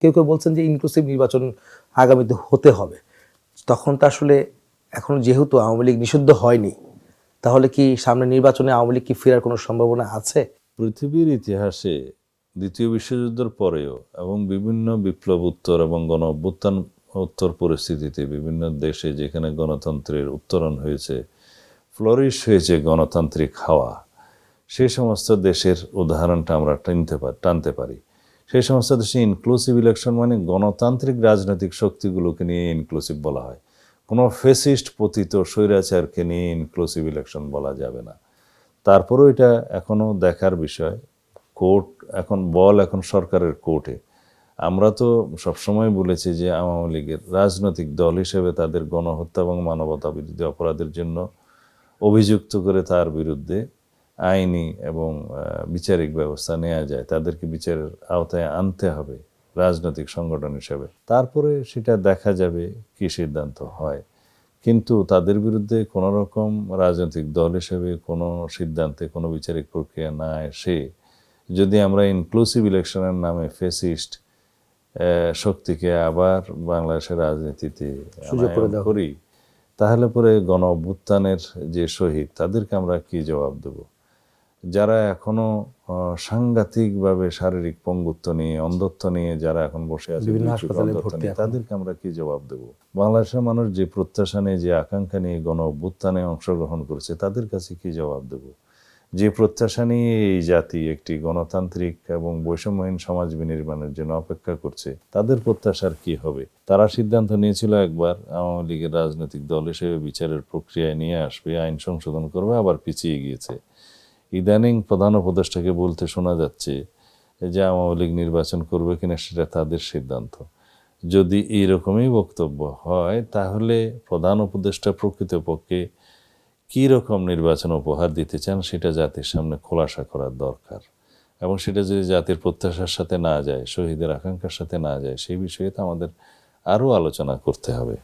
কেউ কেউ বলছেন যে ইনক্লুসিভ নির্বাচন আগামীতে হতে হবে। তখন তো আসলে এখন যেহেতু আওয়ামী লীগ নিষিদ্ধ হয়নি, তাহলে কি সামনে নির্বাচনে আওয়ামী লীগ কি ফেরার কোনো সম্ভাবনা আছে? পৃথিবীর ইতিহাসে দ্বিতীয় বিশ্বযুদ্ধের পরেও এবং বিভিন্ন বিপ্লব উত্তর এবং গণ অভ্যুত্থান উত্তর পরিস্থিতিতে বিভিন্ন দেশে যেখানে গণতন্ত্রের উত্তরণ হয়েছে, ফ্লোরিশ হয়েছে গণতান্ত্রিক হাওয়া, সেই সমস্ত দেশের উদাহরণটা আমরা টানতে পারি। সেই সমস্ত দেশে ইনক্লুসিভ ইলেকশন মানে গণতান্ত্রিক রাজনৈতিক শক্তিগুলোকে নিয়ে ইনক্লুসিভ বলা হয়। কোনো ফেসিস্ট পতিত স্বৈরাচারকে নিয়ে ইনক্লুসিভ ইলেকশন বলা যাবে না। তারপরেও এটা এখনও দেখার বিষয়। কোর্ট এখন সরকারের কোর্টে। আমরা তো সবসময় বলেছি যে আওয়ামী লীগের রাজনৈতিক দল হিসেবে তাদের গণহত্যা এবং মানবতা বিরোধী অপরাধের জন্য অভিযুক্ত করে তার বিরুদ্ধে আইনি এবং বিচারিক ব্যবস্থা নেওয়া যায়, তাদেরকে বিচারের আওতায় আনতে হবে রাজনৈতিক সংগঠন হিসেবে। তারপরে সেটা দেখা যাবে কি সিদ্ধান্ত হয়। কিন্তু তাদের বিরুদ্ধে কোনো রকম রাজনৈতিক দল হিসেবে কোনো সিদ্ধান্তে কোনো বিচারিক প্রক্রিয়া না এসে যদি আমরা ইনক্লুসিভ ইলেকশনের নামে ফেসিস্ট শক্তিকে আবার বাংলাদেশের রাজনীতিতে করি, তাহলে পরে গণ অভ্যুত্থানের যে শহীদ তাদেরকে আমরা কি জবাব দেব? যারা এখনো সাংঘাতিকভাবে শারীরিক পঙ্গুত্ব নিয়ে, অন্ধত্ব নিয়ে যারা এখন বসে আছে তাদেরকে আমরা কি জবাব দেব? বাংলাদেশের মানুষ যে প্রত্যাশা নিয়ে, যে আকাঙ্ক্ষা নিয়ে গণ অভ্যুত্থানে অংশগ্রহণ করেছে, তাদের কাছে কি জবাব দেব? যে প্রত্যাশা নিয়ে এই জাতি একটি গণতান্ত্রিক এবং বৈষম্যহীন সমাজ বিনির্মাণের জন্য অপেক্ষা করছে, তাদের প্রত্যাশার কি হবে? তারা সিদ্ধান্ত নিয়েছিল একবার আওয়ামী লীগের রাজনৈতিক দল হিসেবে বিচারের প্রক্রিয়ায় নিয়ে আসবে, আইন সংশোধন করবে, আবার পিছিয়ে গিয়েছে। ইদানিং প্রধান উপদেষ্টাকে বলতে শোনা যাচ্ছে যে আওয়ামী লীগ নির্বাচন করবে কিনা সেটা তাদের সিদ্ধান্ত। যদি এইরকমই বক্তব্য হয়, তাহলে প্রধান উপদেষ্টা প্রকৃতপক্ষে কী রকম নির্বাচন উপহার দিতে চান সেটা জাতির সামনে খোলাসা করার দরকার। এবং সেটা যদি জাতির প্রত্যাশার সাথে না যায়, শহীদের আকাঙ্ক্ষার সাথে না যায়, সেই বিষয়ে তো আমাদের আরও আলোচনা করতে হবে।